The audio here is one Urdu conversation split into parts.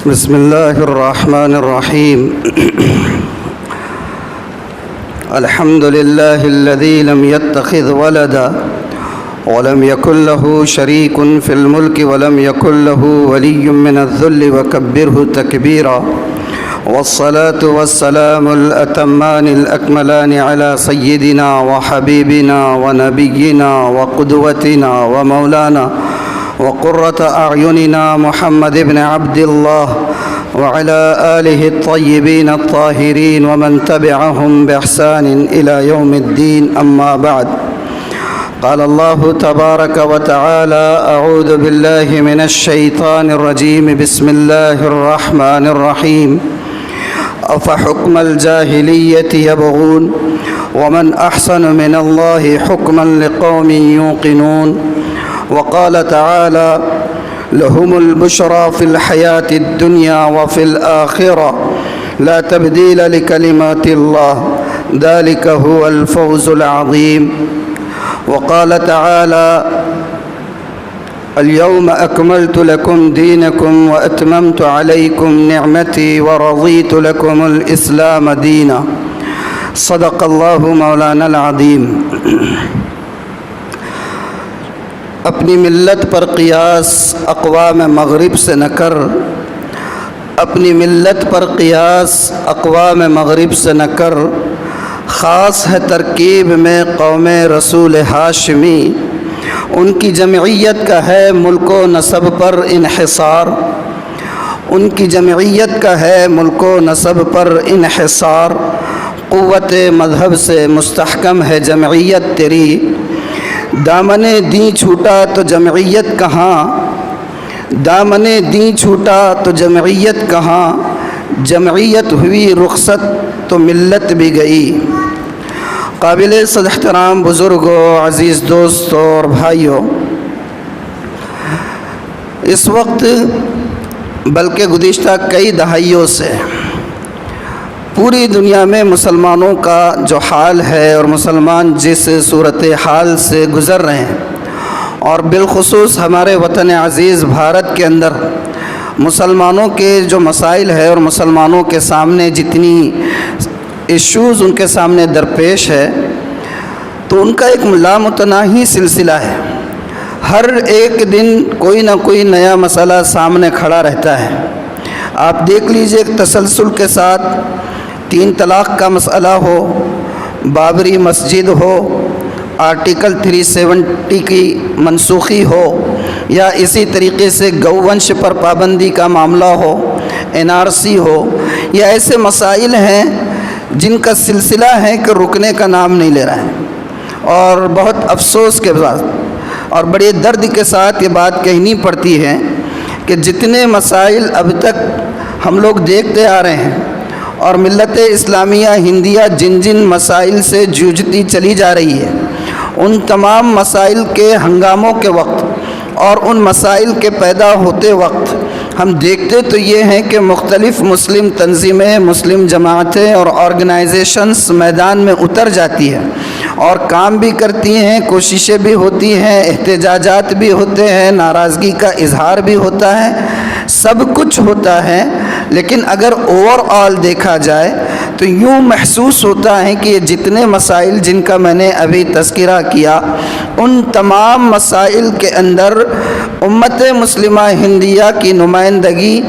بسم الله الرحمن الرحيم. الحمد لله الذي لم يتخذ ولدا ولم يكن له شريك في الملك ولم يكن له ولي من الذل وكبره تكبيرا، والصلاة والسلام الأتمان الأكملان على سيدنا وحبيبنا ونبينا وقدوتنا ومولانا وقرة أعيننا محمد بن عبد الله وعلى آله الطيبين الطاهرين ومن تبعهم بإحسان إلى يوم الدين. أما بعد، قال الله تبارك وتعالى: أعوذ بالله من الشيطان الرجيم. بسم الله الرحمن الرحيم. أفحكم الجاهلية يبغون ومن أحسن من الله حكما لقوم يوقنون. وقال تعالى: لهم البشرى في الحياة الدنيا وفي الآخرة لا تبديل لكلمات الله ذلك هو الفوز العظيم. وقال تعالى: اليوم أكملت لكم دينكم وأتممت عليكم نعمتي ورضيت لكم الإسلام دينا. صدق الله مولانا العظيم. اپنی ملت پر قیاس اقوام مغرب سے نہ کر، اپنی ملت پر قیاس اقوام مغرب سے نہ کر، خاص ہے ترکیب میں قوم رسول ہاشمی، ان کی جمعیت کا ہے ملک و نسب پر انحصار، ان کی جمعیت کا ہے ملک و نسب پر انحصار، قوت مذہب سے مستحکم ہے جمعیت تیری، دامن دین چھوٹا تو جمعیت کہاں، دامن دین چھوٹا تو جمعیت کہاں، جمعیت ہوئی رخصت تو ملت بھی گئی۔ قابل صد احترام بزرگوں، عزیز دوستوں اور بھائیوں، اس وقت بلکہ گزشتہ کئی دہائیوں سے پوری دنیا میں مسلمانوں کا جو حال ہے اور مسلمان جس صورتحال سے گزر رہے ہیں، اور بالخصوص ہمارے وطن عزیز بھارت کے اندر مسلمانوں کے جو مسائل ہے اور مسلمانوں کے سامنے جتنی ایشوز ان کے سامنے درپیش ہے، تو ان کا ایک لامتناہی سلسلہ ہے۔ ہر ایک دن کوئی نہ کوئی نیا مسئلہ سامنے کھڑا رہتا ہے۔ آپ دیکھ لیجئے ایک تسلسل کے ساتھ 3 طلاق کا مسئلہ ہو، بابری مسجد ہو، آرٹیکل 370 کی منسوخی ہو، یا اسی طریقے سے گوونش پر پابندی کا معاملہ ہو، NRC ہو، یا ایسے مسائل ہیں جن کا سلسلہ ہے کہ رکنے کا نام نہیں لے رہا ہے۔ اور بہت افسوس کے بعد اور بڑے درد کے ساتھ یہ بات کہنی پڑتی ہے کہ جتنے مسائل اب تک ہم لوگ دیکھتے آ رہے ہیں اور ملت اسلامیہ ہندیہ جن جن مسائل سے جوجھتی چلی جا رہی ہے، ان تمام مسائل کے ہنگاموں کے وقت اور ان مسائل کے پیدا ہوتے وقت ہم دیکھتے تو یہ ہیں کہ مختلف مسلم تنظیمیں، مسلم جماعتیں اور آرگنائزیشنز میدان میں اتر جاتی ہیں اور کام بھی کرتی ہیں، کوششیں بھی ہوتی ہیں، احتجاجات بھی ہوتے ہیں، ناراضگی کا اظہار بھی ہوتا ہے، سب کچھ ہوتا ہے۔ لیکن اگر اوور آل دیکھا جائے تو یوں محسوس ہوتا ہے کہ یہ جتنے مسائل جن کا میں نے ابھی تذکرہ کیا، ان تمام مسائل کے اندر امت مسلمہ ہندیہ کی نمائندگی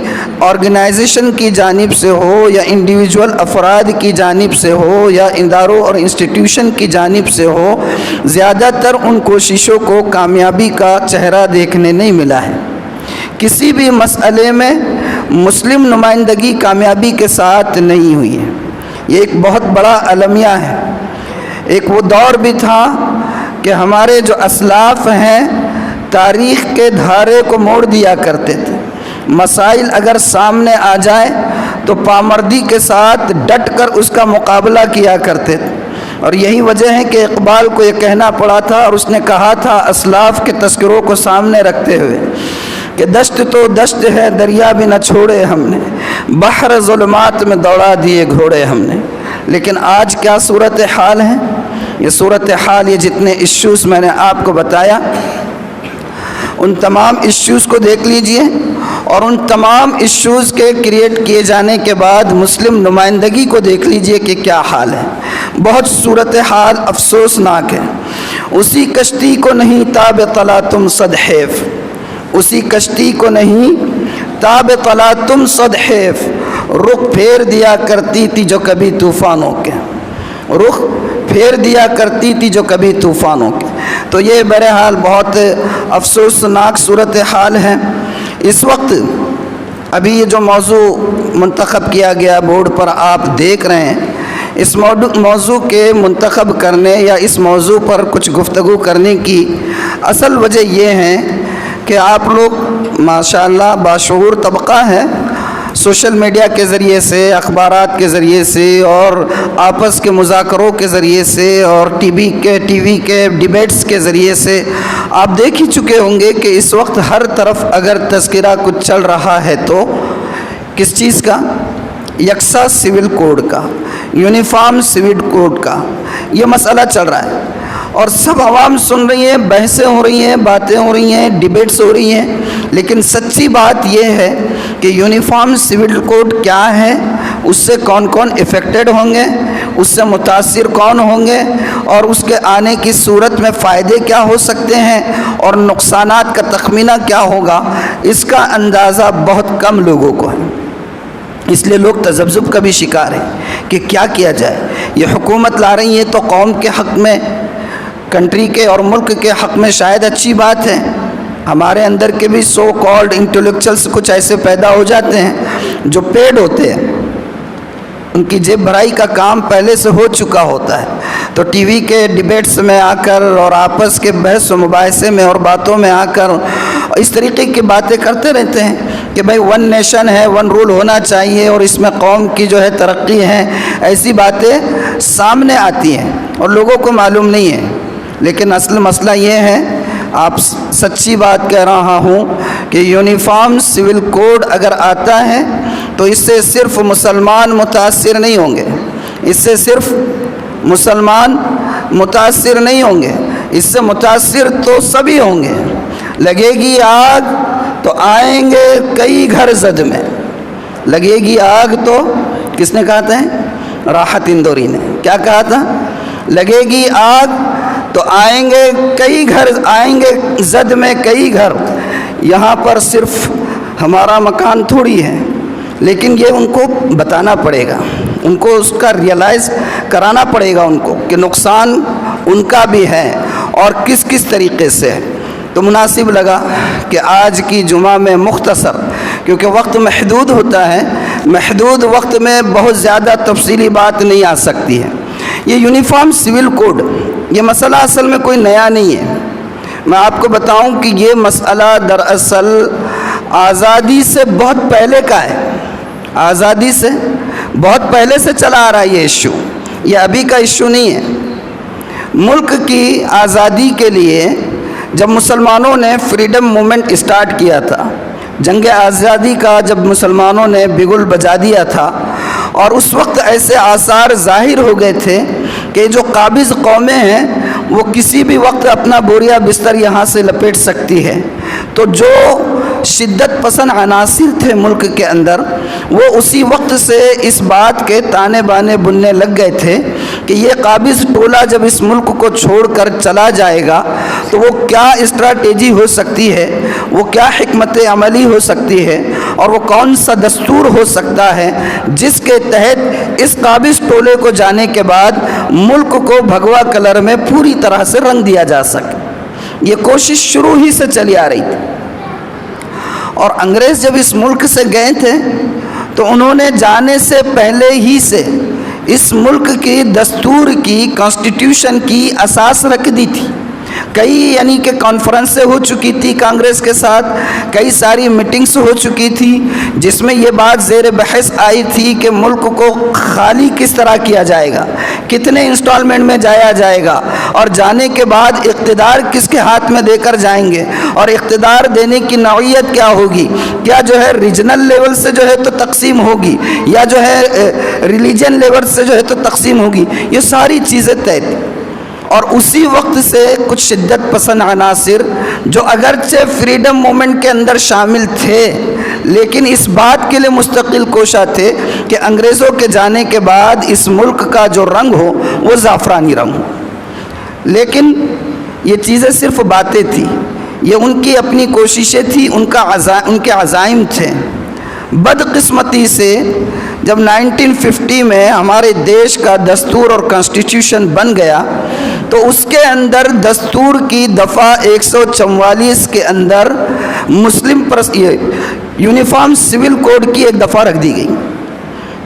آرگنائزیشن کی جانب سے ہو یا انڈیویجول افراد کی جانب سے ہو یا اداروں اور انسٹیٹیوشن کی جانب سے ہو، زیادہ تر ان کوششوں کو کامیابی کا چہرہ دیکھنے نہیں ملا ہے۔ کسی بھی مسئلے میں مسلم نمائندگی کامیابی کے ساتھ نہیں ہوئی ہے۔ یہ ایک بہت بڑا المیہ ہے۔ ایک وہ دور بھی تھا کہ ہمارے جو اسلاف ہیں تاریخ کے دھارے کو موڑ دیا کرتے تھے، مسائل اگر سامنے آ جائے تو پامردی کے ساتھ ڈٹ کر اس کا مقابلہ کیا کرتے تھے۔ اور یہی وجہ ہے کہ اقبال کو یہ کہنا پڑا تھا، اور اس نے کہا تھا اسلاف کے تذکروں کو سامنے رکھتے ہوئے کہ دشت تو دشت ہے دریا بھی نہ چھوڑے ہم نے، بحر ظلمات میں دوڑا دیے گھوڑے ہم نے۔ لیکن آج کیا صورتحال ہے؟ یہ صورتحال، یہ جتنے ایشوز میں نے آپ کو بتایا، ان تمام ایشوز کو دیکھ لیجئے، اور ان تمام ایشوز کے کریٹ کیے جانے کے بعد مسلم نمائندگی کو دیکھ لیجئے کہ کیا حال ہے. بہت صورتحال افسوسناک ہے. اسی کشتی کو نہیں تاب طلا تم صد حیف، اسی کشتی کو نہیں تاب طلا تم صد حیف، رخ پھیر دیا کرتی تھی جو کبھی طوفانوں کے، رخ پھیر دیا کرتی تھی جو کبھی طوفانوں کے. تو یہ بہرحال بہت افسوسناک صورتحال ہے. اس وقت ابھی یہ جو موضوع منتخب کیا گیا بورڈ پر آپ دیکھ رہے ہیں، اس موضوع کے منتخب کرنے یا اس موضوع پر کچھ گفتگو کرنے کی اصل وجہ یہ ہے کہ آپ لوگ ماشاءاللہ باشعور طبقہ ہے. سوشل میڈیا کے ذریعے سے، اخبارات کے ذریعے سے اور آپس کے مذاکروں کے ذریعے سے اور ٹی وی کے ڈیبیٹس کے ذریعے سے آپ دیکھ ہی چکے ہوں گے کہ اس وقت ہر طرف اگر تذکرہ کچھ چل رہا ہے تو کس چیز کا؟ یکساں سول کوڈ کا، یونیفارم سول کوڈ کا یہ مسئلہ چل رہا ہے. اور سب عوام سن رہی ہیں، بحثیں ہو رہی ہیں، باتیں ہو رہی ہیں، ڈیبیٹس ہو رہی ہیں، لیکن سچی بات یہ ہے کہ یونیفارم سول کوڈ کیا ہے، اس سے کون کون افیکٹڈ ہوں گے، اس سے متاثر کون ہوں گے، اور اس کے آنے کی صورت میں فائدے کیا ہو سکتے ہیں اور نقصانات کا تخمینہ کیا ہوگا، اس کا اندازہ بہت کم لوگوں کو ہے. اس لیے لوگ تذبذب کا بھی شکار ہیں کہ کیا کیا جائے. یہ حکومت لا رہی ہے تو قوم کے حق میں، کنٹری کے اور ملک کے حق میں شاید اچھی بات ہے. ہمارے اندر کے بھی سو کالڈ انٹلیکچوئلس کچھ ایسے پیدا ہو جاتے ہیں جو پیڈ ہوتے ہیں، ان کی جیب بھرائی کا کام پہلے سے ہو چکا ہوتا ہے، تو ٹی وی کے ڈیبیٹس میں آ کر اور آپس کے بحث و مباحثے میں اور باتوں میں آ کر اس طریقے کی باتیں کرتے رہتے ہیں کہ بھائی ون نیشن ہے، ون رول ہونا چاہیے اور اس میں قوم کی جو ہے ترقی ہے. ایسی باتیں سامنے آتی ہیں اور لوگوں کو معلوم نہیں ہے. لیکن اصل مسئلہ یہ ہے، آپ سچی بات کہہ رہا ہوں کہ یونیفارم سول کوڈ اگر آتا ہے تو اس سے صرف مسلمان متاثر نہیں ہوں گے، اس سے صرف مسلمان متاثر نہیں ہوں گے، اس سے متاثر تو سبھی ہوں گے. لگے گی آگ تو آئیں گے کئی گھر زد میں. لگے گی آگ تو کس نے کہا تھا؟ راحت اندوری نے. کیا کہا تھا؟ لگے گی آگ تو آئیں گے کئی گھر، آئیں گے زد میں کئی گھر. یہاں پر صرف ہمارا مکان تھوڑی ہے، لیکن یہ ان کو بتانا پڑے گا، ان کو اس کا ریئلائز کرانا پڑے گا ان کو کہ نقصان ان کا بھی ہے اور کس کس طریقے سے ہے. تو مناسب لگا کہ آج کی جمعہ میں مختصر، کیونکہ وقت محدود ہوتا ہے، محدود وقت میں بہت زیادہ تفصیلی بات نہیں آ سکتی ہے. یہ یونیفارم سول کوڈ، یہ مسئلہ اصل میں کوئی نیا نہیں ہے. میں آپ کو بتاؤں کہ یہ مسئلہ دراصل آزادی سے بہت پہلے کا ہے، آزادی سے بہت پہلے سے چلا آ رہا ہے یہ ایشو، یہ ابھی کا ایشو نہیں ہے. ملک کی آزادی کے لیے جب مسلمانوں نے فریڈم موومنٹ اسٹارٹ کیا تھا، جنگ آزادی کا جب مسلمانوں نے بگل بجا دیا تھا، اور اس وقت ایسے آثار ظاہر ہو گئے تھے کہ جو قابض قومیں ہیں وہ کسی بھی وقت اپنا بوریا بستر یہاں سے لپیٹ سکتی ہے، تو جو شدت پسند عناصر تھے ملک کے اندر وہ اسی وقت سے اس بات کے تانے بانے بننے لگ گئے تھے کہ یہ قابض ٹولہ جب اس ملک کو چھوڑ کر چلا جائے گا تو وہ کیا اسٹریٹجی ہو سکتی ہے، وہ کیا حکمت عملی ہو سکتی ہے، اور وہ کون سا دستور ہو سکتا ہے جس کے تحت اس قابض ٹولے کو جانے کے بعد ملک کو بھگوا کلر میں پوری طرح سے رنگ دیا جا سکے. یہ کوشش شروع ہی سے چلی آ رہی تھی. اور انگریز جب اس ملک سے گئے تھے تو انہوں نے جانے سے پہلے ہی سے اس ملک کی دستور کی، کانسٹیٹیوشن کی اساس رکھ دی تھی. کئی یعنی کہ کانفرنسیں ہو چکی تھی کانگریس کے ساتھ، کئی ساری میٹنگز ہو چکی تھی جس میں یہ بات زیر بحث آئی تھی کہ ملک کو خالی کس طرح کیا جائے گا، کتنے انسٹالمنٹ میں جایا جائے گا، اور جانے کے بعد اقتدار کس کے ہاتھ میں دے کر جائیں گے، اور اقتدار دینے کی نوعیت کیا ہوگی، کیا جو ہے ریجنل لیول سے جو ہے تو تقسیم ہوگی یا جو ہے ریلیجن لیول سے جو ہے تو تقسیم ہوگی. یہ ساری چیزیں طے تھیں. اور اسی وقت سے کچھ شدت پسند عناصر جو اگرچہ فریڈم موومنٹ کے اندر شامل تھے لیکن اس بات کے لیے مستقل کوشاں تھے کہ انگریزوں کے جانے کے بعد اس ملک کا جو رنگ ہو وہ زعفرانی رنگ ہو. لیکن یہ چیزیں صرف باتیں تھیں، یہ ان کی اپنی کوششیں تھیں، ان کے عزائم تھے. بدقسمتی سے جب 1950 میں ہمارے دیش کا دستور اور کانسٹیٹیوشن بن گیا تو اس کے اندر دستور کی دفعہ 144 کے اندر یونیفارم سول کوڈ کی ایک دفعہ رکھ دی گئی.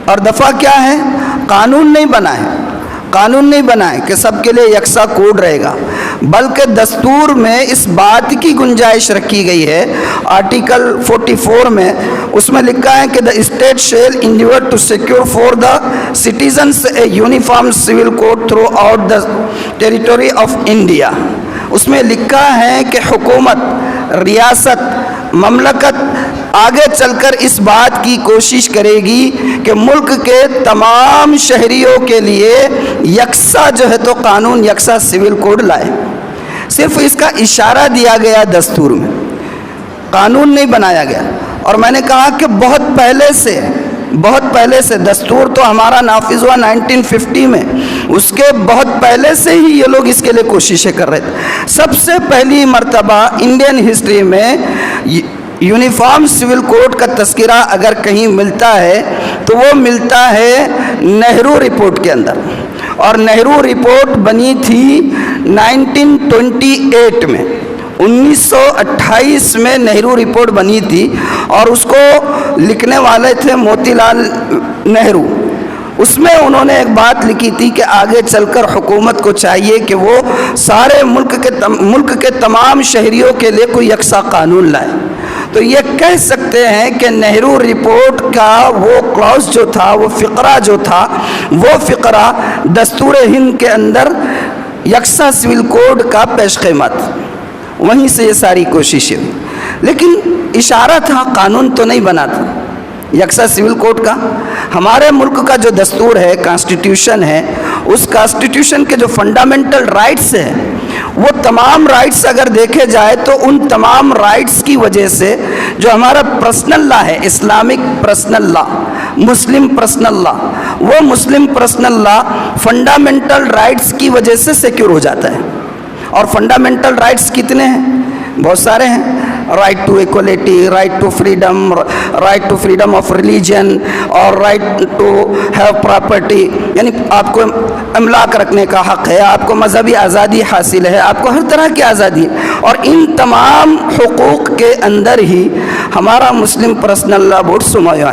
اور دفعہ کیا ہے؟ قانون نہیں بنا ہے، قانون نہیں بنا ہے کہ سب کے لیے یکساں کوڈ رہے گا، بلکہ دستور میں اس بات کی گنجائش رکھی گئی ہے. آرٹیکل 44 میں اس میں لکھا ہے کہ the state shall endeavor to secure for the citizens a uniform civil code throughout the territory of India. اس میں لکھا ہے کہ حکومت، ریاست، مملکت آگے چل کر اس بات کی کوشش کرے گی کہ ملک کے تمام شہریوں کے لیے یکساں جو ہے تو قانون، یکساں سول کوڈ لائے. صرف اس کا اشارہ دیا گیا دستور میں، قانون نہیں بنایا گیا. اور میں نے کہا کہ بہت پہلے سے دستور تو ہمارا نافذ ہوا 1950 میں، اس کے بہت پہلے سے ہی یہ لوگ اس کے لیے کوششیں کر رہے تھے. سب سے پہلی مرتبہ انڈین ہسٹری میں یونیفارم سول کوڈ کا تذکرہ اگر کہیں ملتا ہے تو وہ ملتا ہے نہرو رپورٹ کے اندر. اور نہرو رپورٹ بنی تھی 1928 میں، 1928 میں نہرو رپورٹ بنی تھی، اور اس کو لکھنے والے تھے موتی لال نہرو. اس میں انہوں نے ایک بات لکھی تھی کہ آگے چل کر حکومت کو چاہیے کہ وہ سارے ملک کے تمام شہریوں کے لیے کوئی یکساں قانون لائے. تو یہ کہہ سکتے ہیں کہ نہرو رپورٹ کا وہ کلاس جو تھا، وہ فقرہ جو تھا، وہ فقرہ دستور ہند کے اندر یکساں سول کوڈ کا پیش خدمت، وہیں سے یہ ساری کوششیں. لیکن اشارہ تھا، قانون تو نہیں بنا تھا یکساں سول کوڈ کا. ہمارے ملک کا جو دستور ہے، کانسٹیٹیوشن ہے، اس کانسٹیٹیوشن کے جو فنڈامنٹل رائٹس ہیں، وہ تمام رائٹس اگر دیکھے جائے تو ان تمام رائٹس کی وجہ سے جو ہمارا پرسنل لا ہے، اسلامک پرسنل لا، مسلم پرسنل لا، وہ مسلم پرسنل لا فنڈامنٹل رائٹس کی وجہ سے سیکیور ہو جاتا ہے. اور فنڈامنٹل رائٹس کتنے ہیں؟ بہت سارے ہیں. Right to equality, right to freedom, right to freedom of religion, اور رائٹ ٹو ہیو پراپرٹی، یعنی آپ کو املاک رکھنے کا حق ہے، آپ کو مذہبی آزادی حاصل ہے، آپ کو ہر طرح کی آزادی ہے. اور ان تمام حقوق کے اندر ہی ہمارا مسلم پرسنل لا بورڈ سمویا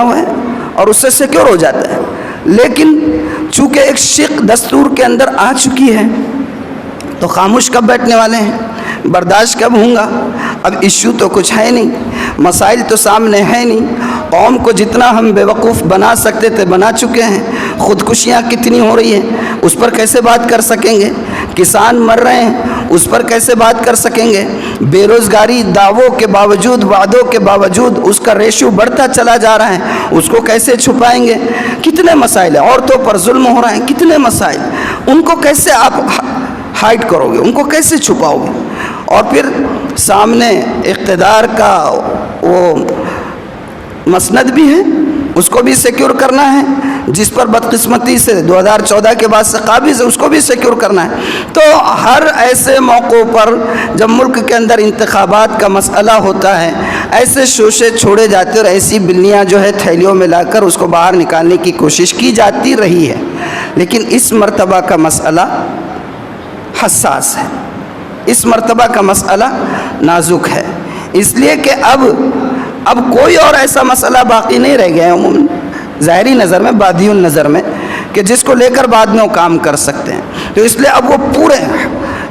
ہوا ہے اور اس سے سیکیور ہو جاتا ہے. لیکن چونکہ ایک شق دستور کے اندر آ چکی ہے تو خاموش کب بیٹھنے والے ہیں؟ برداشت کب ہوں گا؟ اب ایشو تو کچھ ہے نہیں، مسائل تو سامنے ہے نہیں. قوم کو جتنا ہم بیوقوف بنا سکتے تھے بنا چکے ہیں. خودکشیاں کتنی ہو رہی ہیں، اس پر کیسے بات کر سکیں گے؟ کسان مر رہے ہیں، اس پر کیسے بات کر سکیں گے؟ بے روزگاری دعووں کے باوجود، وعدوں کے باوجود اس کا ریشو بڑھتا چلا جا رہا ہے، اس کو کیسے چھپائیں گے؟ کتنے مسائل ہیں. عورتوں پر ظلم ہو رہا ہے، کتنے مسائل، ان کو کیسے آپ ہائڈ کرو گے، ان کو کیسے چھپاؤ گے؟ اور پھر سامنے اقتدار کا وہ مسند بھی ہے، اس کو بھی سیکیور کرنا ہے، جس پر بدقسمتی سے 2014 کے بعد سے قابض ہے، اس کو بھی سیکیور کرنا ہے. تو ہر ایسے موقعوں پر جب ملک کے اندر انتخابات کا مسئلہ ہوتا ہے، ایسے شوشے چھوڑے جاتے اور ایسی بلیاں جو ہے تھیلیوں میں لا کر اس کو باہر نکالنے کی کوشش کی جاتی رہی ہے. لیکن اس مرتبہ کا مسئلہ حساس ہے، اس مرتبہ کا مسئلہ نازک ہے، اس لیے کہ اب کوئی اور ایسا مسئلہ باقی نہیں رہ گیا ہے عموماً ظاہری نظر میں، بادی النظر میں، کہ جس کو لے کر بعد میں وہ کام کر سکتے ہیں. تو اس لیے اب وہ پورے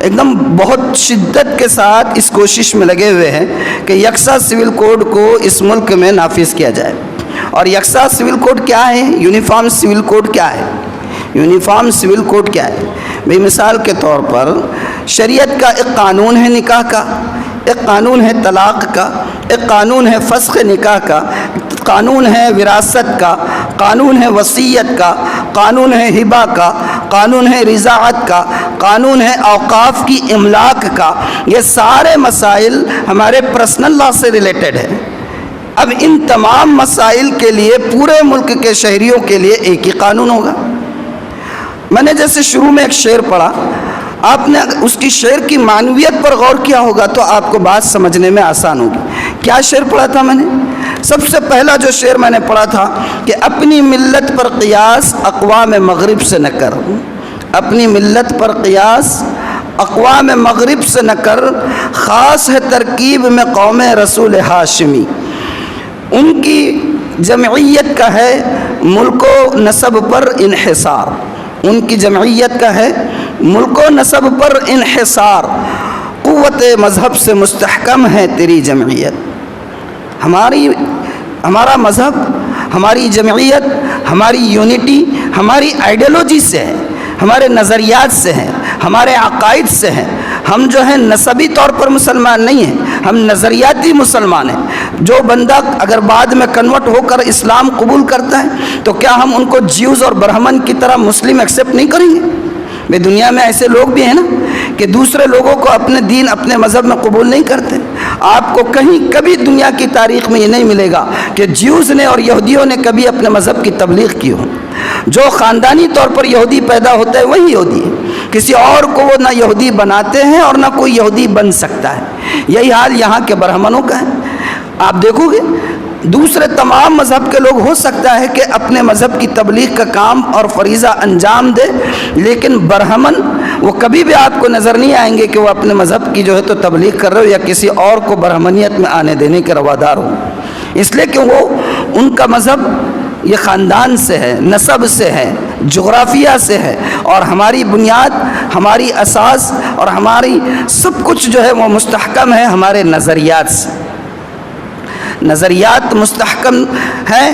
ایک دم بہت شدت کے ساتھ اس کوشش میں لگے ہوئے ہیں کہ یکساں سول کوڈ کو اس ملک میں نافذ کیا جائے. اور یکساں سول کوڈ کیا ہے؟ یونیفارم سول کوڈ کیا ہے؟ یونیفارم سول کوڈ کیا ہے؟ بھئی مثال کے طور پر شریعت کا ایک قانون ہے نکاح کا، ایک قانون ہے طلاق کا، ایک قانون ہے فسخ نکاح کا، قانون ہے وراثت کا، قانون ہے وصیت کا، قانون ہے ہبہ کا، قانون ہے رضاعت کا، قانون ہے اوقاف کی املاک کا، یہ سارے مسائل ہمارے پرسنل لا سے ریلیٹڈ ہے۔ اب ان تمام مسائل کے لیے پورے ملک کے شہریوں کے لیے ایک ہی قانون ہوگا۔ میں نے جیسے شروع میں ایک شعر پڑھا، آپ نے اس کی شعر کی معنویت پر غور کیا ہوگا تو آپ کو بات سمجھنے میں آسان ہوگی۔ کیا شعر پڑھا تھا میں نے؟ سب سے پہلا جو شعر میں نے پڑھا تھا کہ اپنی ملت پر قیاس اقوام مغرب سے نہ کر، اپنی ملت پر قیاس اقوام مغرب سے نہ کر، خاص ہے ترکیب میں قوم رسول ہاشمی۔ ان کی جمعیت کا ہے ملک و نسب پر انحصار، ان کی جمعیت کا ہے ملک و نسب پر انحصار، قوت مذہب سے مستحکم ہے تیری جمعیت۔ ہمارا مذہب، ہماری جمعیت، ہماری یونٹی ہماری آئیڈیالوجی سے ہے، ہمارے نظریات سے ہیں، ہمارے عقائد سے ہیں۔ ہم جو ہیں نسبی طور پر مسلمان نہیں ہیں، ہم نظریاتی مسلمان ہیں۔ جو بندہ اگر بعد میں کنورٹ ہو کر اسلام قبول کرتا ہے تو کیا ہم ان کو جیوز اور برہمن کی طرح مسلم ایکسیپٹ نہیں کریں گے؟ دنیا میں ایسے لوگ بھی ہیں نا کہ دوسرے لوگوں کو اپنے دین اپنے مذہب میں قبول نہیں کرتے۔ آپ کو کہیں کبھی دنیا کی تاریخ میں یہ نہیں ملے گا کہ جیوز نے اور یہودیوں نے کبھی اپنے مذہب کی تبلیغ کی ہو۔ جو خاندانی طور پر یہودی پیدا ہوتا ہے وہی یہودی ہے، کسی اور کو وہ نہ یہودی بناتے ہیں اور نہ کوئی یہودی بن سکتا ہے۔ یہی حال یہاں کے برہمنوں کا ہے۔ آپ دیکھو گے دوسرے تمام مذہب کے لوگ ہو سکتا ہے کہ اپنے مذہب کی تبلیغ کا کام اور فریضہ انجام دے، لیکن برہمن وہ کبھی بھی آپ کو نظر نہیں آئیں گے کہ وہ اپنے مذہب کی جو ہے تو تبلیغ کر رہے ہو یا کسی اور کو برہمنیت میں آنے دینے کے روادار ہو، اس لیے کہ وہ ان کا مذہب یہ خاندان سے ہے، نسب سے ہے، جغرافیہ سے ہے، اور ہماری بنیاد، ہماری اساس اور ہماری سب کچھ جو ہے وہ مستحکم ہے ہمارے نظریات سے۔ نظریات مستحکم ہیں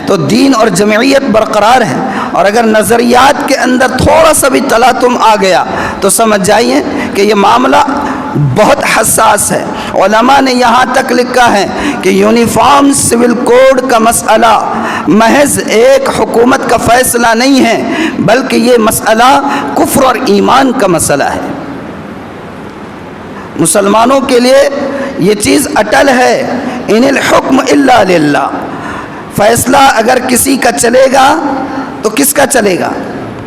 تو دین اور جمعیت برقرار ہے، اور اگر نظریات کے اندر تھوڑا سا بھی تلاطم آ گیا تو سمجھ جائیے کہ یہ معاملہ بہت حساس ہے۔ علماء نے یہاں تک لکھا ہے کہ یونیفارم سول کوڈ کا مسئلہ محض ایک حکومت کا فیصلہ نہیں ہے، بلکہ یہ مسئلہ کفر اور ایمان کا مسئلہ ہے۔ مسلمانوں کے لیے یہ چیز اٹل ہے، ان الحکم الا للہ۔ فیصلہ اگر کسی کا چلے گا تو کس کا چلے گا؟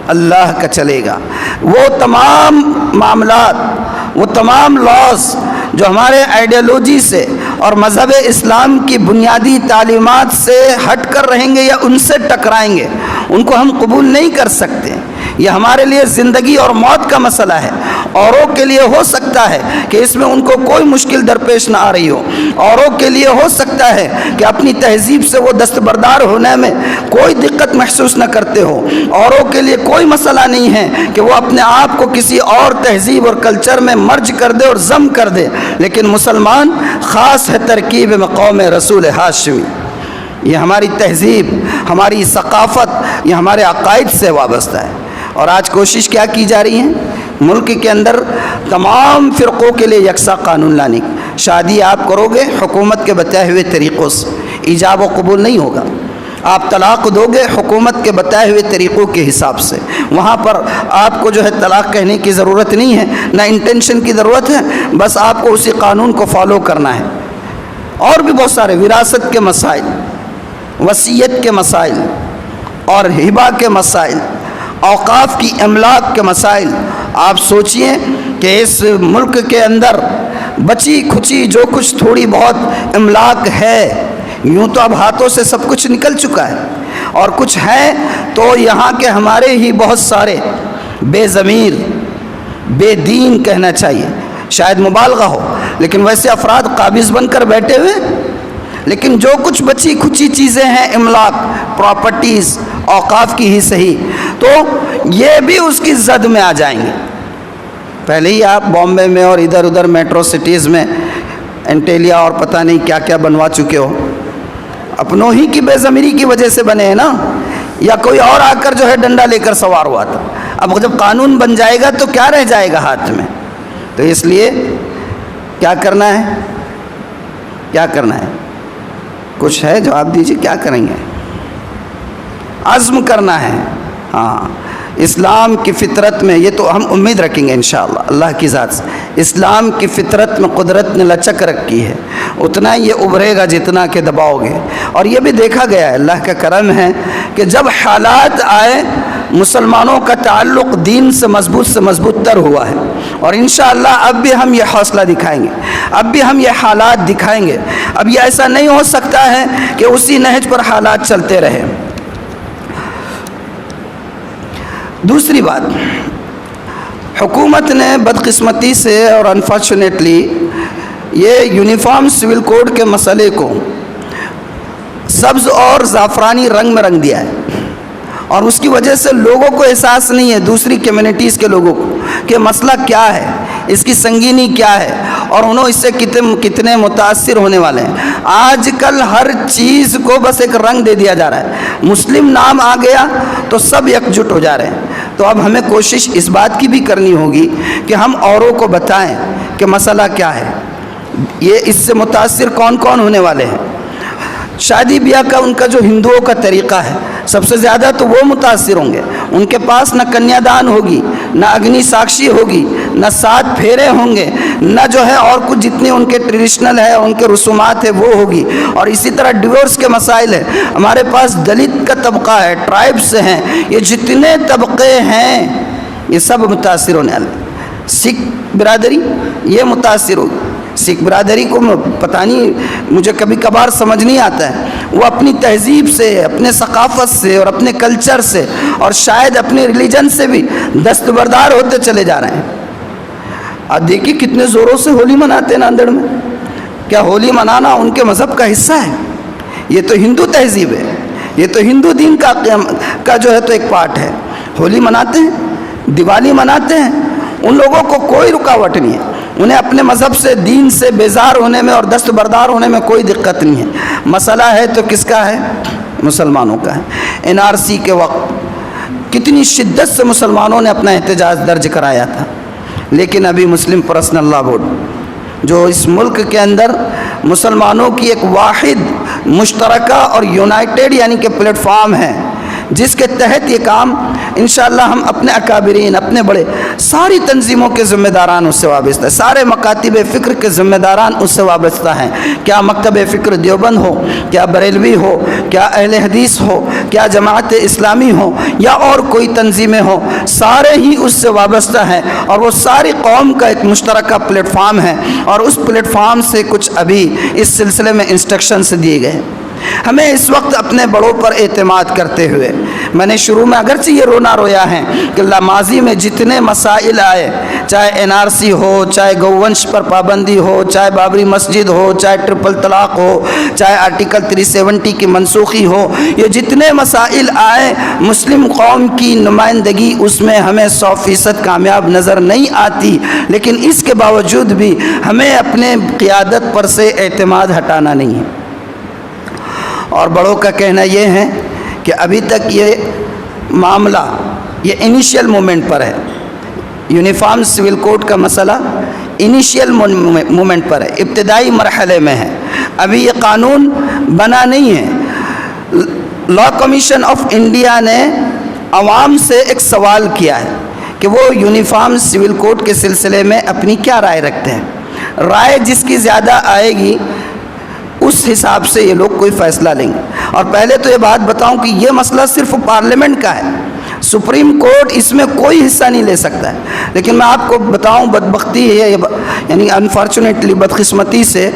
اللہ کا چلے گا۔ وہ تمام معاملات، وہ تمام لاز جو ہمارے آئیڈیالوجی سے اور مذہب اسلام کی بنیادی تعلیمات سے ہٹ کر رہیں گے یا ان سے ٹکرائیں گے، ان کو ہم قبول نہیں کر سکتے۔ یہ ہمارے لیے زندگی اور موت کا مسئلہ ہے۔ اوروں کے لیے ہو سکتا ہے کہ اس میں ان کو کوئی مشکل درپیش نہ آ رہی ہو، اوروں کے لیے ہو سکتا ہے کہ اپنی تہذیب سے وہ دستبردار ہونے میں کوئی دقت محسوس نہ کرتے ہو، اوروں کے لیے کوئی مسئلہ نہیں ہے کہ وہ اپنے آپ کو کسی اور تہذیب اور کلچر میں مرج کر دے اور ضم کر دے، لیکن مسلمان خاص ہے ترکیب میں قوم رسول ہاشمی۔ یہ ہماری تہذیب، ہماری ثقافت، یہ ہمارے عقائد سے وابستہ ہے۔ اور آج کوشش کیا کی جا رہی ہے؟ ملک کے اندر تمام فرقوں کے لیے یکساں قانون لانے کی۔ شادی آپ کرو گے حکومت کے بتائے ہوئے طریقوں سے، ایجاب و قبول نہیں ہوگا۔ آپ طلاق دو گے حکومت کے بتائے ہوئے طریقوں کے حساب سے، وہاں پر آپ کو جو ہے طلاق کہنے کی ضرورت نہیں ہے، نہ انٹینشن کی ضرورت ہے، بس آپ کو اسی قانون کو فالو کرنا ہے۔ اور بھی بہت سارے وراثت کے مسائل، وصیت کے مسائل اور ہبہ کے مسائل، اوقاف کی املاک کے مسائل۔ آپ سوچئے کہ اس ملک کے اندر بچی کھچی جو کچھ تھوڑی بہت املاک ہے، یوں تو اب ہاتھوں سے سب کچھ نکل چکا ہے، اور کچھ ہے تو یہاں کے ہمارے ہی بہت سارے بے ضمیر، بے دین کہنا چاہیے، شاید مبالغہ ہو، لیکن ویسے افراد قابض بن کر بیٹھے ہوئے، لیکن جو کچھ بچی کھچی چیزیں ہیں، املاک، پراپرٹیز، اوقاف کی ہی صحیح، تو یہ بھی اس کی زد میں آ جائیں گے۔ پہلے ہی آپ بامبے میں اور ادھر ادھر میٹرو سٹیز میں انٹیلیا اور پتہ نہیں کیا کیا بنوا چکے ہو، اپنوں ہی کی بے ضمیری کی وجہ سے بنے ہیں نا، یا کوئی اور آ کر جو ہے ڈنڈا لے کر سوار ہوا تھا۔ اب جب قانون بن جائے گا تو کیا رہ جائے گا ہاتھ میں؟ تو اس لیے کیا کرنا ہے؟ کیا کرنا ہے؟ کچھ ہے جواب دیجیے، کیا کریں گے؟ عزم کرنا ہے۔ ہاں، اسلام کی فطرت میں، یہ تو ہم امید رکھیں گے انشاءاللہ اللہ کی ذات سے، اسلام کی فطرت میں قدرت نے لچک رکھی ہے، اتنا ہی یہ ابھرے گا جتنا کہ دباؤ گے۔ اور یہ بھی دیکھا گیا ہے، اللہ کا کرم ہے کہ جب حالات آئے مسلمانوں کا تعلق دین سے مضبوط تر ہوا ہے، اور انشاءاللہ اب بھی ہم یہ حوصلہ دکھائیں گے، اب بھی ہم یہ حالات دکھائیں گے۔ اب یہ ایسا نہیں ہو سکتا ہے کہ اسی نہج پر حالات چلتے رہے۔ دوسری بات، حکومت نے بدقسمتی سے اور انفارچونیٹلی یہ یونیفارم سول کوڈ کے مسئلے کو سبز اور زعفرانی رنگ میں رنگ دیا ہے، اور اس کی وجہ سے لوگوں کو احساس نہیں ہے، دوسری کمیونٹیز کے لوگوں کو، کہ مسئلہ کیا ہے، اس کی سنگینی کیا ہے، اور انہوں اس سے کتنے متاثر ہونے والے ہیں۔ آج کل ہر چیز کو بس ایک رنگ دے دیا جا رہا ہے، مسلم نام آ گیا تو سب یکجٹ ہو جا رہے ہیں۔ تو اب ہمیں کوشش اس بات کی بھی کرنی ہوگی کہ ہم اوروں کو بتائیں کہ مسئلہ کیا ہے، یہ اس سے متاثر کون کون ہونے والے ہیں۔ شادی بیاہ کا ان کا جو ہندوؤں کا طریقہ ہے، سب سے زیادہ تو وہ متاثر ہوں گے۔ ان کے پاس نہ کنیا دان ہوگی، نہ اگنی ساکشی ہوگی، نہ 7 پھیرے ہوں گے، نہ جو ہے اور کچھ جتنے ان کے ٹریڈیشنل ہے، ان کے رسومات ہے وہ ہوگی، اور اسی طرح ڈیورس کے مسائل ہیں۔ ہمارے پاس دلت کا طبقہ ہے، ٹرائبس ہیں، یہ جتنے طبقے ہیں یہ سب متاثر ہونے والے۔ سکھ برادری یہ متاثر ہوگی۔ سکھ برادری کو پتہ نہیں، مجھے کبھی کبھار سمجھ نہیں آتا ہے، وہ اپنی تہذیب سے، اپنے ثقافت سے اور اپنے کلچر سے اور شاید اپنے ریلیجن سے بھی دستبردار ہوتے چلے جا رہے ہیں۔ آپ دیکھیے کتنے زوروں سے ہولی مناتے ہیں ناندیڑ میں۔ کیا ہولی منانا ان کے مذہب کا حصہ ہے؟ یہ تو ہندو تہذیب ہے، یہ تو ہندو دین کا جو ہے تو ایک پارٹ ہے۔ ہولی مناتے ہیں، دیوالی مناتے ہیں، ان لوگوں کو کوئی رکاوٹ نہیں ہے، انہیں اپنے مذہب سے، دین سے بیزار ہونے میں اور دستبردار ہونے میں کوئی دقت نہیں ہے۔ مسئلہ ہے تو کس کا ہے؟ مسلمانوں کا ہے۔ NRC کے وقت کتنی شدت سے مسلمانوں نے اپنا احتجاج درج کرایا تھا، لیکن ابھی مسلم پرسنل لا بورڈ جو اس ملک کے اندر مسلمانوں کی ایک واحد مشترکہ اور یونائٹڈ یعنی کہ پلیٹ فارم ہے، جس کے تحت یہ کام انشاءاللہ ہم اپنے اکابرین، اپنے بڑے ساری تنظیموں کے ذمہ داران اس سے وابستہ ہیں، سارے مکاتب فکر کے ذمہ داران اس سے وابستہ ہیں۔ کیا مکتب فکر دیوبند ہو، کیا بریلوی ہو، کیا اہل حدیث ہو، کیا جماعت اسلامی ہو، یا اور کوئی تنظیمیں ہوں، سارے ہی اس سے وابستہ ہیں، اور وہ ساری قوم کا ایک مشترکہ پلیٹ فارم ہے، اور اس پلیٹ فارم سے کچھ ابھی اس سلسلے میں انسٹرکشنز دیے گئے۔ ہمیں اس وقت اپنے بڑوں پر اعتماد کرتے ہوئے، میں نے شروع میں اگرچہ یہ رونا رویا ہے کہ ماضی میں جتنے مسائل آئے، چاہے NRC ہو، چاہے گوونش پر پابندی ہو، چاہے بابری مسجد ہو، چاہے ٹرپل طلاق ہو، چاہے آرٹیکل 370 کی منسوخی ہو، یہ جتنے مسائل آئے، مسلم قوم کی نمائندگی اس میں ہمیں 100% کامیاب نظر نہیں آتی، لیکن اس کے باوجود بھی ہمیں اپنے قیادت پر سے اعتماد ہٹانا نہیں ہے۔ اور بڑوں کا کہنا یہ ہے کہ ابھی تک یہ معاملہ یہ انیشیل مومنٹ پر ہے، یونیفارم سول کوڈ کا مسئلہ انیشیل مومنٹ پر ہے، ابتدائی مرحلے میں ہے، ابھی یہ قانون بنا نہیں ہے۔ لا کمیشن آف انڈیا نے عوام سے ایک سوال کیا ہے کہ وہ یونیفارم سول کوڈ کے سلسلے میں اپنی کیا رائے رکھتے ہیں۔ رائے جس کی زیادہ آئے گی اس حساب سے یہ لوگ کوئی فیصلہ لیں گے۔ اور پہلے تو یہ بات بتاؤں کہ یہ مسئلہ صرف پارلیمنٹ کا ہے، سپریم کورٹ اس میں کوئی حصہ نہیں لے سکتا ہے، لیکن میں آپ کو بتاؤں بدبختی ہے، یعنی انفارچونیٹلی بدقسمتی سے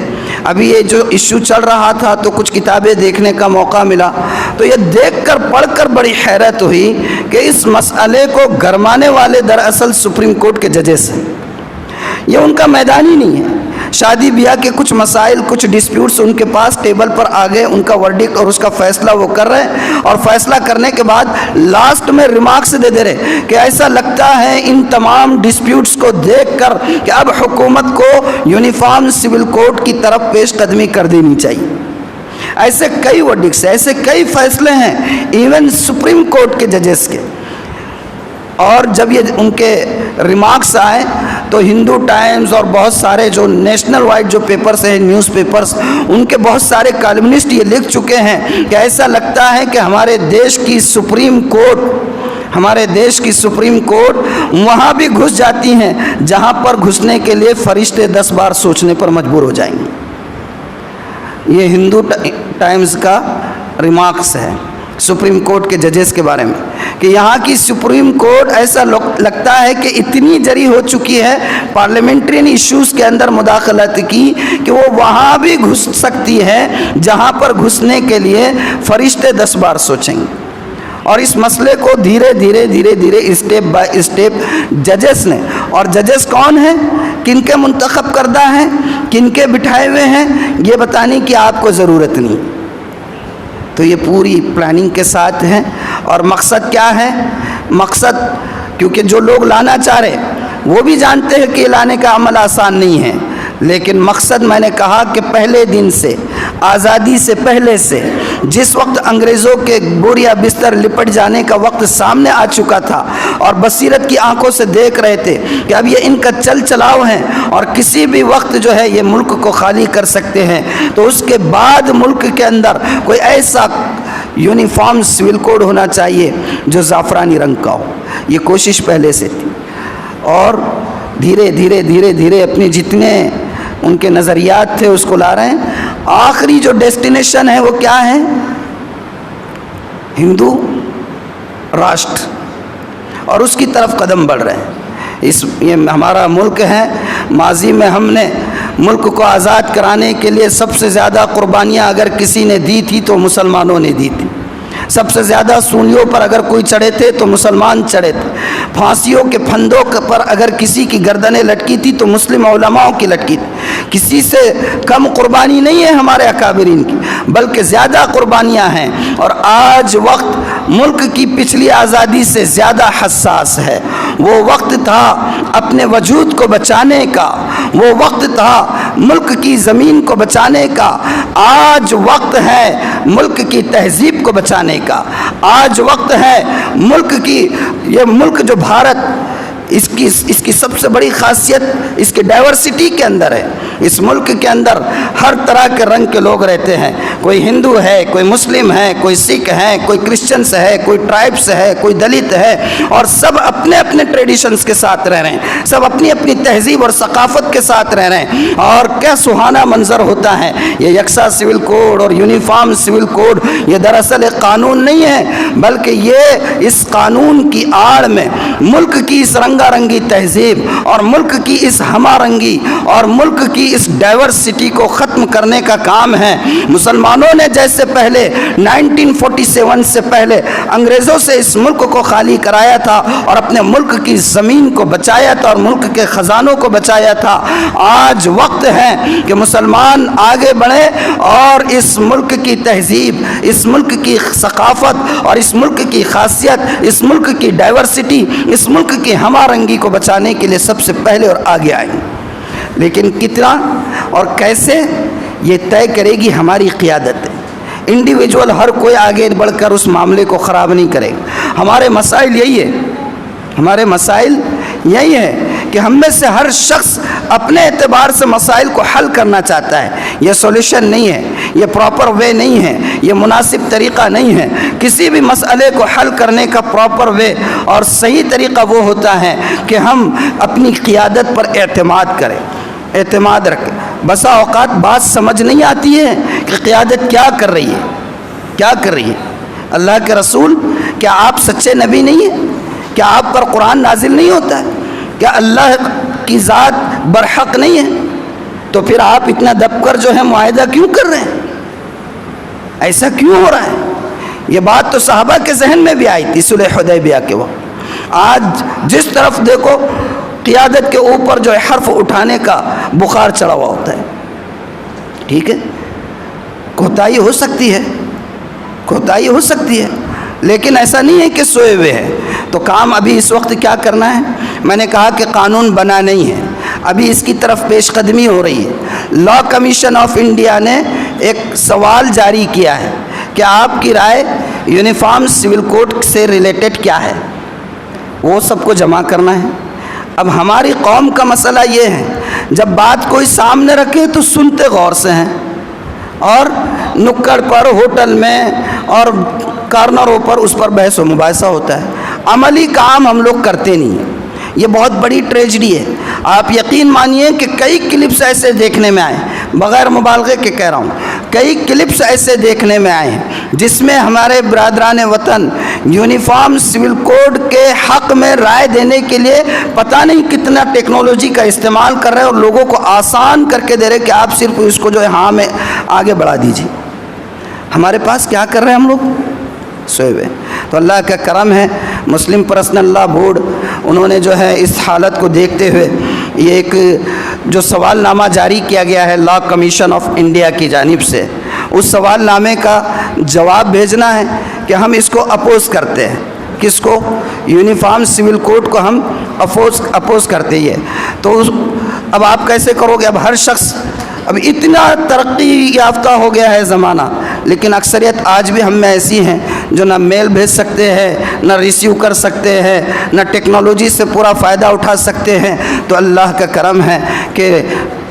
ابھی یہ جو ایشو چل رہا تھا تو کچھ کتابیں دیکھنے کا موقع ملا، تو یہ دیکھ کر پڑھ کر بڑی حیرت ہوئی کہ اس مسئلے کو گرمانے والے دراصل سپریم کورٹ کے ججز ہیں، یہ ان کا میدان ہی نہیں ہے۔ شادی بیاہ کے کچھ مسائل، کچھ ڈسپیوٹس ان کے پاس ٹیبل پر آ گئے، ان کا ورڈکٹ اور اس کا فیصلہ وہ کر رہے ہیں، اور فیصلہ کرنے کے بعد لاسٹ میں ریمارکس دے رہے کہ ایسا لگتا ہے ان تمام ڈسپیوٹس کو دیکھ کر کہ اب حکومت کو یونیفارم سول کوڈ کی طرف پیش قدمی کر دینی چاہیے۔ ایسے کئی ورڈکٹس، ایسے کئی فیصلے ہیں ایون سپریم کورٹ کے ججز کے، اور جب یہ ان کے ریمارکس آئے تو ہندو ٹائمز اور بہت سارے جو نیشنل وائڈ جو پیپرز ہیں، نیوز پیپرز، ان کے بہت سارے کالمنسٹ یہ لکھ چکے ہیں کہ ایسا لگتا ہے کہ ہمارے دیش کی سپریم کورٹ ہمارے دیش کی سپریم کورٹ وہاں بھی گھس جاتی ہیں جہاں پر گھسنے کے لیے فرشتے 10 بار سوچنے پر مجبور ہو جائیں گے۔ یہ ہندو ٹائمز کا ریمارکس ہے سپریم کورٹ کے ججز کے بارے میں، کہ یہاں کی سپریم کورٹ ایسا لگتا ہے کہ اتنی جری ہو چکی ہے پارلیمنٹرین ایشوز کے اندر مداخلت کی کہ وہ وہاں بھی گھس سکتی ہے جہاں پر گھسنے کے لیے فرشتے 10 بار سوچیں گے۔ اور اس مسئلے کو دھیرے دھیرے اسٹیپ بائی اسٹیپ ججز نے، اور ججز کون ہیں، کن کے منتخب کردہ ہیں، کن کے بٹھائے ہوئے ہیں، یہ بتانے کی آپ کو ضرورت نہیں۔ تو یہ پوری پلاننگ کے ساتھ ہیں۔ اور مقصد کیا ہے؟ مقصد، کیونکہ جو لوگ لانا چاہ رہے وہ بھی جانتے ہیں کہ لانے کا عمل آسان نہیں ہے، لیکن مقصد میں نے کہا کہ پہلے دن سے، آزادی سے پہلے سے، جس وقت انگریزوں کے بوریا بستر لپٹ جانے کا وقت سامنے آ چکا تھا اور بصیرت کی آنکھوں سے دیکھ رہے تھے کہ اب یہ ان کا چل چلاؤ ہے اور کسی بھی وقت جو ہے یہ ملک کو خالی کر سکتے ہیں، تو اس کے بعد ملک کے اندر کوئی ایسا یونیفارم سول کوڈ ہونا چاہیے جو زعفرانی رنگ کا ہو۔ یہ کوشش پہلے سے تھی، اور دھیرے دھیرے اپنے جتنے ان کے نظریات تھے اس کو لا رہے ہیں۔ آخری جو ڈیسٹینیشن ہے وہ کیا ہے؟ ہندو راشٹر، اور اس کی طرف قدم بڑھ رہے ہیں۔ یہ ہمارا ملک ہے، ماضی میں ہم نے ملک کو آزاد کرانے کے لیے سب سے زیادہ قربانیاں اگر کسی نے دی تھی تو مسلمانوں نے دی تھی۔ سب سے زیادہ سولیوں پر اگر کوئی چڑھے تھے تو مسلمان چڑھے تھے۔ پھانسیوں کے پھندوں پر اگر کسی کی گردنیں لٹکی تھی تو مسلم علماء کی لٹکی تھی۔ کسی سے کم قربانی نہیں ہے ہمارے اکابرین کی، بلکہ زیادہ قربانیاں ہیں۔ اور آج وقت ملک کی پچھلی آزادی سے زیادہ حساس ہے۔ وہ وقت تھا اپنے وجود کو بچانے کا، وہ وقت تھا ملک کی زمین کو بچانے کا، آج وقت ہے ملک کی تہذیب کو بچانے کا، آج وقت ہے ملک کی، یہ ملک جو بھارت، اس کی سب سے بڑی خاصیت اس کے ڈائیورسٹی کے اندر ہے۔ اس ملک کے اندر ہر طرح کے رنگ کے لوگ رہتے ہیں، کوئی ہندو ہے، کوئی مسلم ہے، کوئی سکھ ہے، کوئی کرسچنس ہے، کوئی ٹرائبس ہے، کوئی دلت ہے، اور سب اپنے اپنے ٹریڈیشنز کے ساتھ رہ رہے ہیں، سب اپنی اپنی تہذیب اور ثقافت کے ساتھ رہ رہے ہیں۔ اور کیا سہانا منظر ہوتا ہے یہ یکساں سول کوڈ اور یونیفارم سول کوڈ۔ یہ دراصل ایک قانون نہیں ہے، بلکہ یہ اس قانون کی آڑ میں ملک کی اس رنگا رنگی تہذیب اور ملک کی اس ہمہ رنگی اور ملک کی اس ڈائیورسٹی کو ختم کرنے کا کام ہے۔ مسلمانوں نے جیسے پہلے 1947 سے پہلے انگریزوں سے اس ملک کو خالی کرایا تھا اور اپنے ملک کی زمین کو بچایا تھا اور ملک کے خزانوں کو بچایا تھا، آج وقت ہے کہ مسلمان آگے بڑھے اور اس ملک کی تہذیب، اس ملک کی ثقافت اور اس ملک کی خاصیت، اس ملک کی ڈائیورسٹی، اس ملک کی ہمہ رنگی کو بچانے کے لیے سب سے پہلے اور آگے آئیں۔ لیکن کتنا اور کیسے، یہ طے کرے گی ہماری قیادت۔ انڈیویجول ہر کوئی آگے بڑھ کر اس معاملے کو خراب نہیں کرے گا۔ ہمارے مسائل یہی ہے، ہمارے مسائل یہی ہے کہ ہم میں سے ہر شخص اپنے اعتبار سے مسائل کو حل کرنا چاہتا ہے۔ یہ سولوشن نہیں ہے، یہ پراپر وے نہیں ہے، یہ مناسب طریقہ نہیں ہے۔ کسی بھی مسئلے کو حل کرنے کا پراپر وے اور صحیح طریقہ وہ ہوتا ہے کہ ہم اپنی قیادت پر اعتماد کریں، اعتماد رکھیں۔ بسا اوقات بات سمجھ نہیں آتی ہے کہ قیادت کیا کر رہی ہے، کیا کر رہی ہے۔ اللہ کے رسول، کیا آپ سچے نبی نہیں ہیں؟ کیا آپ پر قرآن نازل نہیں ہوتا ہے؟ کیا اللہ کی ذات برحق نہیں ہے؟ تو پھر آپ اتنا دب کر جو ہے معاہدہ کیوں کر رہے ہیں؟ ایسا کیوں ہو رہا ہے؟ یہ بات تو صحابہ کے ذہن میں بھی آئی تھی صلح حدیبیہ کے وقت۔ آج جس طرف دیکھو قیادت کے اوپر جو ہے حرف اٹھانے کا بخار چڑھا ہوا ہوتا ہے۔ ٹھیک ہے، کوتاہی ہو سکتی ہے، کوتاہی ہو سکتی ہے، لیکن ایسا نہیں ہے کہ سوئے ہوئے ہیں۔ تو کام ابھی اس وقت کیا کرنا ہے؟ میں نے کہا کہ قانون بنا نہیں ہے، ابھی اس کی طرف پیش قدمی ہو رہی ہے۔ لا کمیشن آف انڈیا نے ایک سوال جاری کیا ہے کہ آپ کی رائے یونیفارم سول کوڈ سے ریلیٹڈ کیا ہے، وہ سب کو جمع کرنا ہے۔ اب ہماری قوم کا مسئلہ یہ ہے، جب بات کوئی سامنے رکھے تو سنتے غور سے ہیں، اور نکڑ پر، ہوٹل میں اور کارنروں پر اس پر بحث و مباحثہ ہوتا ہے۔ عملی کام ہم لوگ کرتے نہیں ہیں. یہ بہت بڑی ٹریجڈی ہے. آپ یقین مانیے کہ کئی کلپس ایسے دیکھنے میں آئے, بغیر مبالغے کے کہہ رہا ہوں, کئی کلپس ایسے دیکھنے میں آئے ہیں جس میں ہمارے برادران وطن یونیفارم سول کوڈ کے حق میں رائے دینے کے لیے پتہ نہیں کتنا ٹیکنالوجی کا استعمال کر رہے ہیں اور لوگوں کو آسان کر کے دے رہے کہ آپ صرف اس کو جو ہے ہاں میں آگے بڑھا دیجیے. ہمارے پاس کیا کر رہے ہیں ہم لوگ؟ سوئے ہوئے. تو اللہ کا کرم ہے, مسلم پرسنل لا بورڈ انہوں نے جو ہے اس حالت کو دیکھتے ہوئے یہ ایک جو سوال نامہ جاری کیا گیا ہے لا کمیشن آف انڈیا کی جانب سے, اس سوال نامے کا جواب بھیجنا ہے کہ ہم اس کو اپوز کرتے ہیں. کس کو؟ یونیفارم سول کوڈ کو ہم اپوز کرتے ہی ہے. تو اب آپ کیسے کرو گے؟ اب ہر شخص, اب اتنا ترقی یافتہ ہو گیا ہے زمانہ, لیکن اکثریت آج بھی ہم میں ایسی ہیں جو نہ میل بھیج سکتے ہیں, نہ ریسیو کر سکتے ہیں, نہ ٹیکنالوجی سے پورا فائدہ اٹھا سکتے ہیں. تو اللہ کا کرم ہے کہ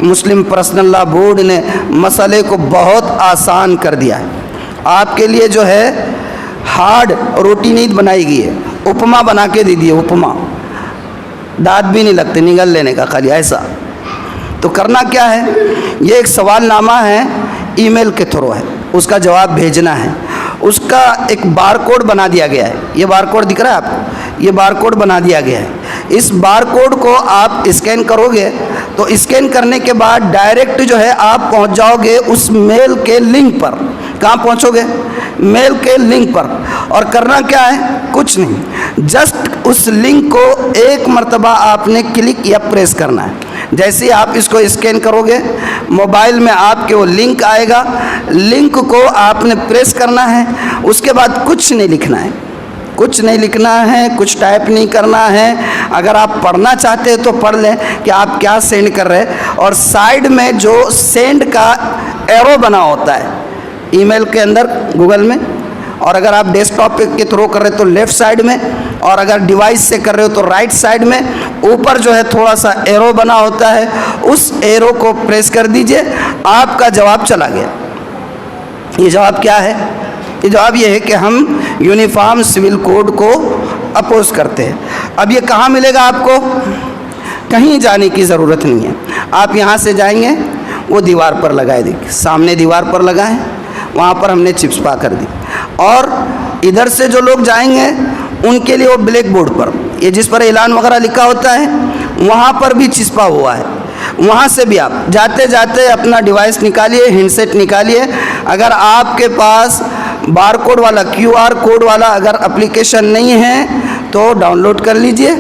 مسلم پرسنل لا بورڈ نے مسئلے کو بہت آسان کر دیا ہے. آپ کے لیے جو ہے ہارڈ روٹی نہیں بنائی گئی ہے, اپما بنا کے دے دیے. اپما دانت بھی نہیں لگتے نگل لینے کا, خالی ایسا. تو کرنا کیا ہے؟ یہ ایک سوال نامہ ہے, ای میل کے تھرو ہے, اس کا جواب بھیجنا ہے. اس کا ایک بار کوڈ بنا دیا گیا ہے. یہ بار کوڈ دکھ رہا ہے آپ کو؟ یہ بار کوڈ بنا دیا گیا ہے. اس بار کوڈ کو آپ اسکین کرو گے تو اسکین کرنے کے بعد ڈائریکٹ جو ہے آپ پہنچ جاؤ گے اس میل کے لنک پر. کہاں پہنچو گے؟ میل کے لنک پر. اور کرنا کیا ہے؟ کچھ نہیں, جسٹ اس لنک کو ایک مرتبہ آپ نے کلک یا پریس کرنا ہے. جیسے آپ اس کو اسکین کرو گے موبائل میں آپ کے وہ لنک آئے گا, لنک کو آپ نے پریس کرنا ہے. اس کے بعد کچھ نہیں لکھنا ہے, کچھ نہیں لکھنا ہے, کچھ ٹائپ نہیں کرنا ہے. اگر آپ پڑھنا چاہتے ہیں تو پڑھ لیں کہ آپ کیا سینڈ کر رہے. اور سائڈ میں جو سینڈ کا ایرو بنا ہوتا ہے ای میل کے اندر گوگل میں, اور اگر آپ ڈیسک ٹاپ کے تھرو کر رہے تو لیفٹ سائڈ میں, اور اگر ڈیوائس سے کر رہے ہو تو رائٹ سائڈ میں اوپر جو ہے تھوڑا سا ایرو بنا ہوتا ہے, اس ایرو کو پریس کر دیجئے. آپ کا جواب چلا گیا. یہ جواب کیا ہے؟ یہ جواب یہ ہے کہ ہم یونیفارم سول کوڈ کو اپوز کرتے ہیں. اب یہ کہاں ملے گا آپ کو؟ کہیں جانے کی ضرورت نہیں ہے. آپ یہاں سے جائیں گے, وہ دیوار پر لگائے دیکھیں, سامنے دیوار پر لگائیں, وہاں پر ہم نے چپسپا کر دی. اور ادھر سے جو لوگ جائیں گے ان کے لیے وہ بلیک بورڈ پر, یہ جس پر اعلان وغیرہ لکھا ہوتا ہے وہاں پر بھی چسپا ہوا ہے. وہاں سے بھی آپ جاتے جاتے اپنا ڈیوائس نکالیے, ہینڈ سیٹ نکالیے. اگر آپ کے پاس بار کوڈ والا QR کوڈ والا اگر اپلیکیشن نہیں ہے تو ڈاؤن لوڈ کر لیجئے.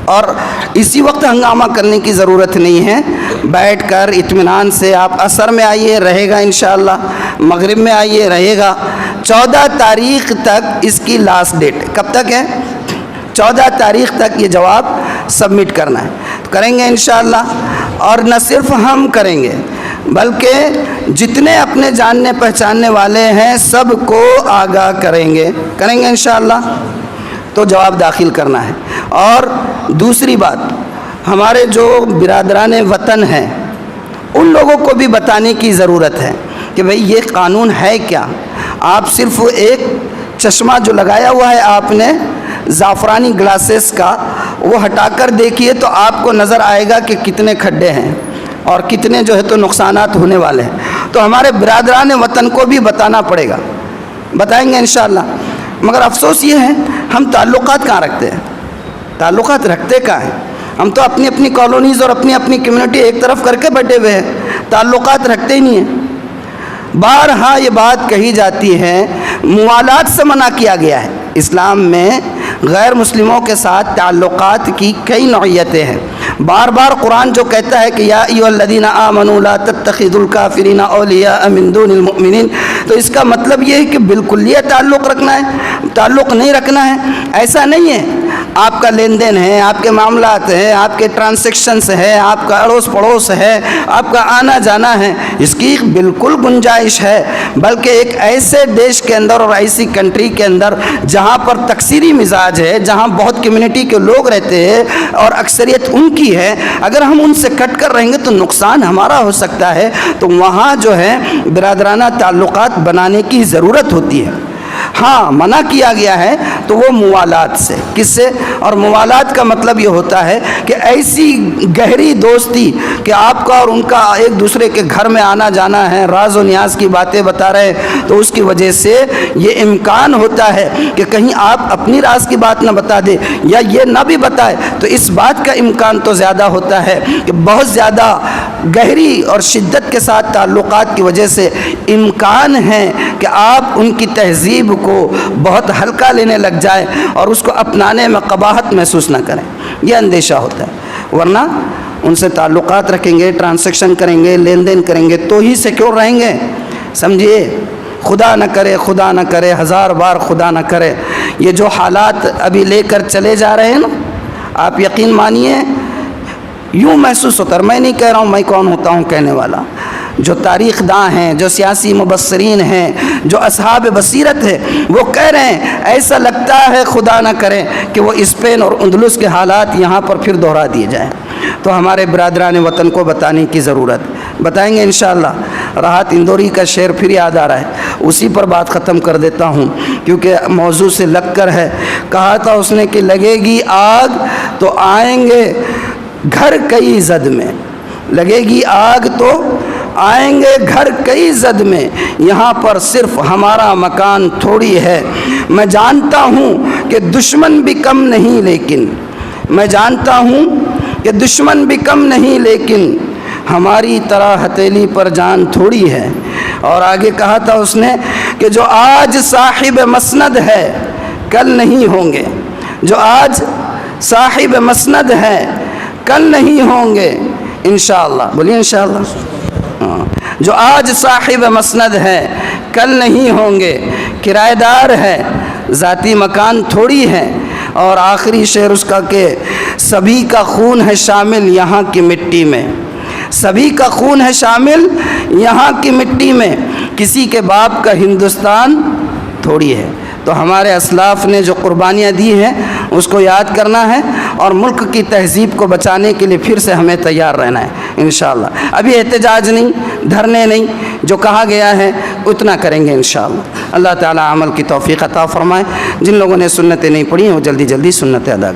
اور اسی وقت ہنگامہ کرنے کی ضرورت نہیں ہے, بیٹھ کر اطمینان سے آپ عصر میں آئیے, رہے گا انشاءاللہ, مغرب میں آئیے, رہے گا. 14 تاریخ تک اس کی لاسٹ ڈیٹ. کب تک ہے؟ 14 تاریخ تک یہ جواب سبمٹ کرنا ہے. کریں گے انشاءاللہ. اور نہ صرف ہم کریں گے بلکہ جتنے اپنے جاننے پہچاننے والے ہیں سب کو آگاہ کریں گے انشاءاللہ. تو جواب داخل کرنا ہے. اور دوسری بات, ہمارے جو برادران وطن ہیں ان لوگوں کو بھی بتانے کی ضرورت ہے کہ بھئی یہ قانون ہے کیا. آپ صرف ایک چشمہ جو لگایا ہوا ہے آپ نے زعفرانی گلاسز کا, وہ ہٹا کر دیکھیے تو آپ کو نظر آئے گا کہ کتنے کھڈے ہیں اور کتنے جو ہے تو نقصانات ہونے والے ہیں. تو ہمارے برادران وطن کو بھی بتانا پڑے گا, بتائیں گے انشاءاللہ. مگر افسوس یہ ہے ہم تعلقات کہاں رکھتے ہیں؟ تعلقات رکھتے کہاں ہیں؟ ہم تو اپنی اپنی کالونیز اور اپنی اپنی کمیونٹی ایک طرف کر کے بیٹھے ہوئے ہیں, تعلقات رکھتے ہی نہیں ہیں. بارہا یہ بات کہی جاتی ہے, موالات سے منع کیا گیا ہے. اسلام میں غیر مسلموں کے ساتھ تعلقات کی کئی نوعیتیں ہیں. بار بار قرآن جو کہتا ہے کہ یا ایھا الذین آمنوا لا تتخذوا الکافرین اولیاء من دون المؤمنین, تو اس کا مطلب یہ ہے کہ بالکل یہ تعلق رکھنا ہے, تعلق نہیں رکھنا ہے. ایسا نہیں ہے. آپ کا لین دین ہے, آپ کے معاملات ہیں, آپ کے ٹرانزیکشنز ہیں, آپ کا اڑوس پڑوس ہے, آپ کا آنا جانا ہے, اس کی بالکل گنجائش ہے. بلکہ ایک ایسے دیش کے اندر اور ایسی کنٹری کے اندر جہاں پر تکثیری مزاج ہے, جہاں بہت کمیونٹی کے لوگ رہتے ہیں اور اکثریت ان کی ہے, اگر ہم ان سے کٹ کر رہیں گے تو نقصان ہمارا ہو سکتا ہے. تو وہاں جو ہے برادرانہ تعلقات بنانے کی ضرورت ہوتی ہے. ہاں منع کیا گیا ہے تو وہ موالات سے. کس سے؟ اور موالات کا مطلب یہ ہوتا ہے کہ ایسی گہری دوستی کہ آپ کا اور ان کا ایک دوسرے کے گھر میں آنا جانا ہے، راز و نیاز کی باتیں بتا رہے ہیں، تو اس کی وجہ سے یہ امکان ہوتا ہے کہ کہیں آپ اپنی راز کی بات نہ بتا دیں یا یہ نہ بھی بتائے، تو اس بات کا امکان تو زیادہ ہوتا ہے کہ بہت زیادہ گہری اور شدت کے ساتھ تعلقات کی وجہ سے امکان ہے کہ آپ ان کی تہذیب کو بہت ہلکا لینے لگ جائیں اور اس کو اپنانے میں قباحت محسوس نہ کریں. یہ اندیشہ ہوتا ہے. ورنہ ان سے تعلقات رکھیں گے، ٹرانزیکشن کریں گے، لین دین کریں گے تو ہی سیکیور رہیں گے. سمجھیے، خدا نہ کرے، خدا نہ کرے، ہزار بار خدا نہ کرے، یہ جو حالات ابھی لے کر چلے جا رہے ہیں نا، آپ یقین مانیے یوں محسوس ہوتا ہے. میں نہیں کہہ رہا ہوں میں کون ہوتا ہوں کہنے والا، جو تاریخ داں ہیں، جو سیاسی مبصرین ہیں، جو اصحاب بصیرت ہے، وہ کہہ رہے ہیں ایسا لگتا ہے خدا نہ کرے کہ وہ اسپین اور اندلس کے حالات یہاں پر پھر دہرا دیے جائیں. تو ہمارے برادران وطن کو بتانے کی ضرورت، بتائیں گے انشاءاللہ. راحت اندوری کا شعر پھر یاد آ رہا ہے، اسی پر بات ختم کر دیتا ہوں کیونکہ موضوع سے لگ کر ہے. کہا تھا اس نے کہ لگے گی آگ تو آئیں گے گھر کئی زد میں، لگے گی آگ تو آئیں گے گھر کئی زد میں، یہاں پر صرف ہمارا مکان تھوڑی ہے. میں جانتا ہوں کہ دشمن بھی کم نہیں، لیکن میں جانتا ہوں کہ دشمن بھی کم نہیں، لیکن ہماری طرح ہتھیلی پر جان تھوڑی ہے. اور آگے کہا تھا اس نے کہ جو آج صاحب مسند ہے کل نہیں ہوں گے، جو آج صاحب مسند ہے کل نہیں ہوں گے انشاءاللہ. بولیے انشاءاللہ. جو آج صاحب مسند ہے کل نہیں ہوں گے، کرایہ دار ہے ذاتی مکان تھوڑی ہے. اور آخری شعر اس کا کہ سبھی کا خون ہے شامل یہاں کی مٹی میں، سبھی کا خون ہے شامل یہاں کی مٹی میں، کسی کے باپ کا ہندوستان تھوڑی ہے. تو ہمارے اسلاف نے جو قربانیاں دی ہیں اس کو یاد کرنا ہے اور ملک کی تہذیب کو بچانے کے لیے پھر سے ہمیں تیار رہنا ہے انشاءاللہ. ابھی احتجاج نہیں، دھرنے نہیں، جو کہا گیا ہے اتنا کریں گے انشاءاللہ. اللہ تعالی عمل کی توفیق عطا فرمائے. جن لوگوں نے سنتیں نہیں پڑھی ہیں وہ جلدی جلدی سنتیں ادا کریں.